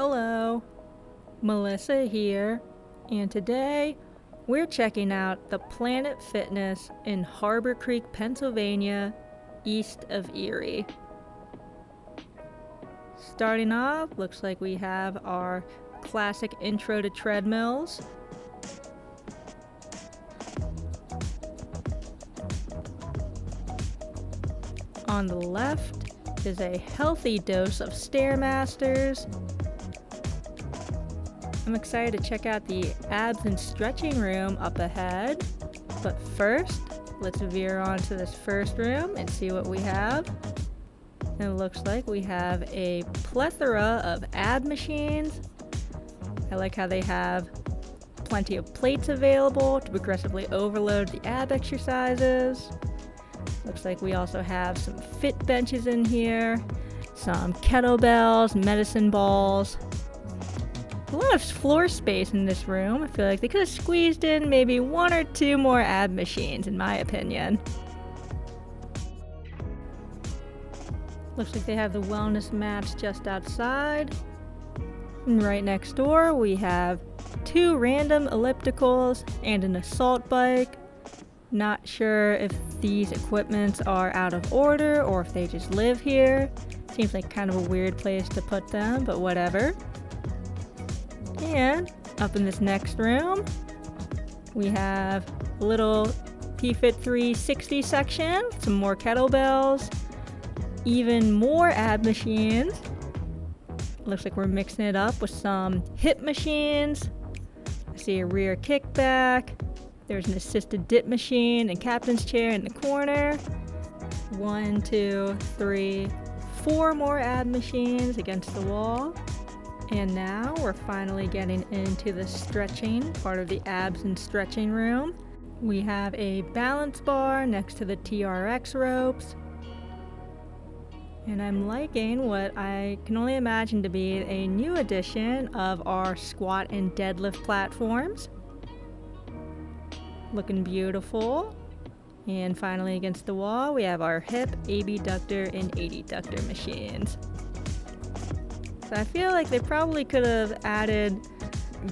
Hello, Melissa here, and today we're checking out the Planet Fitness in Harborcreek, Pennsylvania, east of Erie. Starting off, looks like we have our classic intro to treadmills. On the left is a healthy dose of Stairmasters. I'm excited to check out the abs and stretching room up ahead, but first, let's veer on to this first room and see what we have. And it looks like we have a plethora of ab machines. I like how they have plenty of plates available to progressively overload the ab exercises. Looks like we also have some fit benches in here, some kettlebells, medicine balls. A lot of floor space in this room. I feel like they could have squeezed in maybe one or two more ab machines, in my opinion. Looks like they have the wellness mats just outside. And right next door, we have two random ellipticals and an assault bike. Not sure if these equipments are out of order or if they just live here. Seems like kind of a weird place to put them, but whatever. And up in this next room, we have a little PFit 360 section, some more kettlebells, even more ab machines. Looks like we're mixing it up with some hip machines. I see a rear kickback. There's an assisted dip machine and captain's chair in the corner. 1, 2, 3, 4 more ab machines against the wall. And now we're finally getting into the stretching part of the abs and stretching room. We have a balance bar next to the TRX ropes. And I'm liking what I can only imagine to be a new addition of our squat and deadlift platforms. Looking beautiful. And finally against the wall, we have our hip, abductor, and adductor machines. So I feel like they probably could have added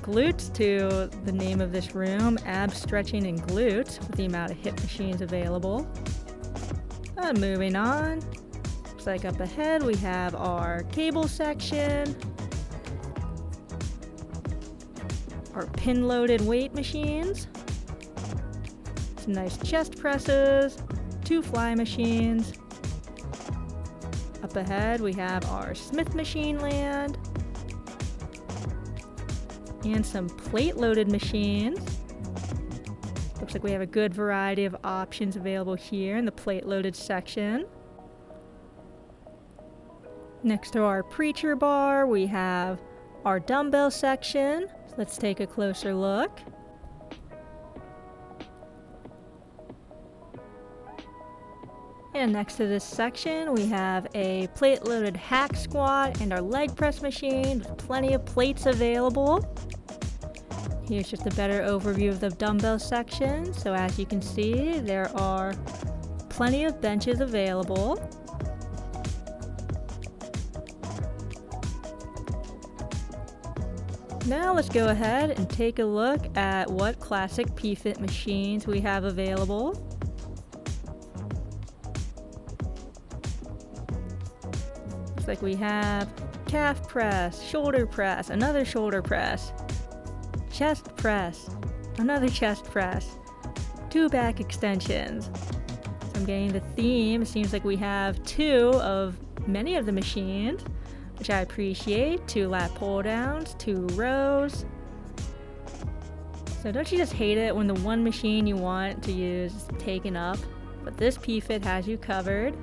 glutes to the name of this room, ab stretching and glutes, with the amount of hip machines available. Moving on. Looks like up ahead we have our cable section, our pin-loaded weight machines, some nice chest presses, 2 fly machines. Up ahead we have our Smith machine land and some plate-loaded machines. Looks like we have a good variety of options available here in the plate-loaded section. Next to our preacher bar, we have our dumbbell section. So let's take a closer look. And next to this section, we have a plate-loaded hack squat and our leg press machine with plenty of plates available. Here's just a better overview of the dumbbell section. So as you can see, there are plenty of benches available. Now let's go ahead and take a look at what classic PFit machines we have available. Looks like we have calf press, shoulder press, another shoulder press, chest press, another chest press, 2 back extensions. So I'm getting the theme. It seems like we have 2 of many of the machines, which I appreciate. 2 lat pull downs, 2 rows. So don't you just hate it when the one machine you want to use is taken up? But this PFit has you covered.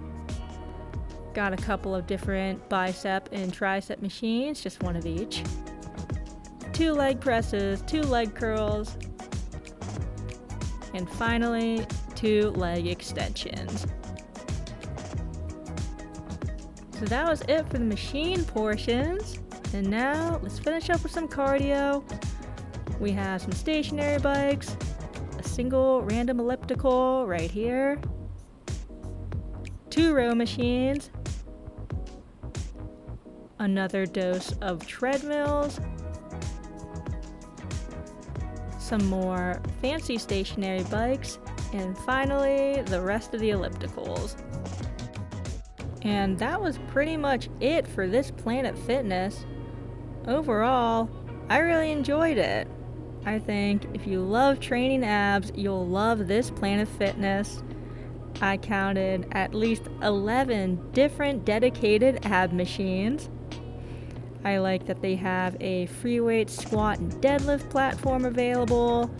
Got a couple of different bicep and tricep machines, just 1 of each. 2 leg presses, 2 leg curls, and finally 2 leg extensions. So that was it for the machine portions. And now let's finish up with some cardio. We have some stationary bikes, a single random elliptical right here, 2 row machines, another dose of treadmills, some more fancy stationary bikes, and finally the rest of the ellipticals. And that was pretty much it for this Planet Fitness. Overall, I really enjoyed it. I think if you love training abs, you'll love this Planet Fitness. I counted at least 11 different dedicated ab machines. I like that they have a free weight squat and deadlift platform available.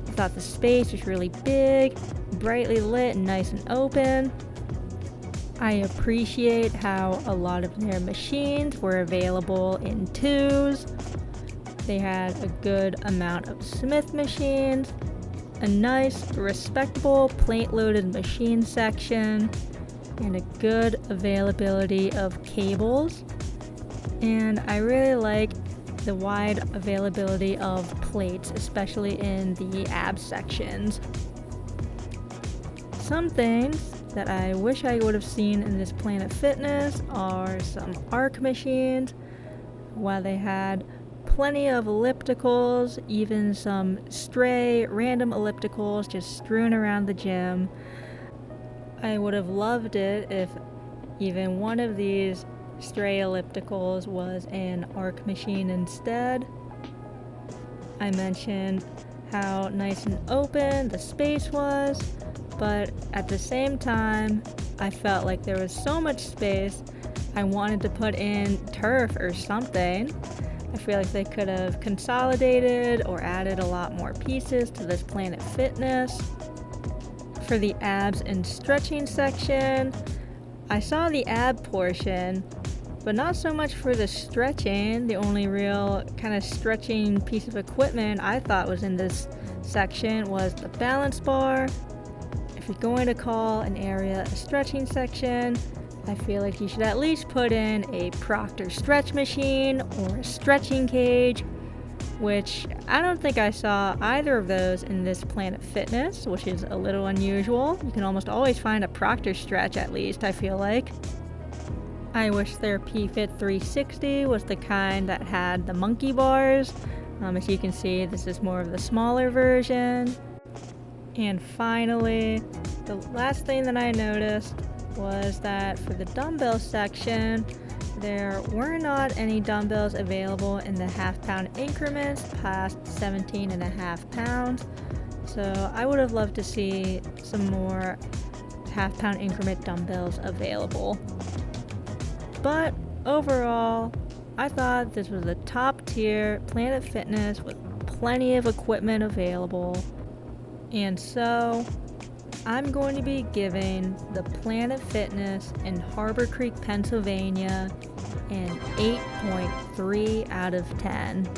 I thought the space was really big, brightly lit and nice and open. I appreciate how a lot of their machines were available in twos. They had a good amount of Smith machines, a nice, respectable plate-loaded machine section, and a good availability of cables. And I really like the wide availability of plates, especially in the ab sections. Some things that I wish I would have seen in this Planet Fitness are some arc machines. While they had plenty of ellipticals, even some stray random ellipticals just strewn around the gym, I would have loved it if even one of these stray ellipticals was an arc machine instead. I mentioned how nice and open the space was, but at the same time, I felt like there was so much space, I wanted to put in turf or something. I feel like they could have consolidated or added a lot more pieces to this Planet Fitness. For the abs and stretching section, I saw the ab portion, but not so much for the stretching. The only real kind of stretching piece of equipment I thought was in this section was the balance bar. If you're going to call an area a stretching section, I feel like you should at least put in a Proctor stretch machine or a stretching cage, which I don't think I saw either of those in this Planet Fitness, which is a little unusual. You can almost always find a Proctor stretch, at least, I feel like. I wish their P-Fit 360 was the kind that had the monkey bars. As you can see, this is more of the smaller version. And finally, the last thing that I noticed was that for the dumbbell section, there were not any dumbbells available in the half-pound increments past 17.5 pounds. So I would have loved to see some more half-pound increment dumbbells available. But overall, I thought this was a top-tier Planet Fitness with plenty of equipment available. And so, I'm going to be giving the Planet Fitness in Harborcreek, Pennsylvania an 8.3 out of 10.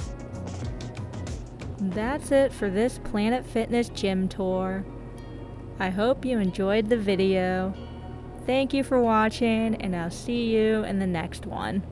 That's it for this Planet Fitness gym tour. I hope you enjoyed the video. Thank you for watching, and I'll see you in the next one.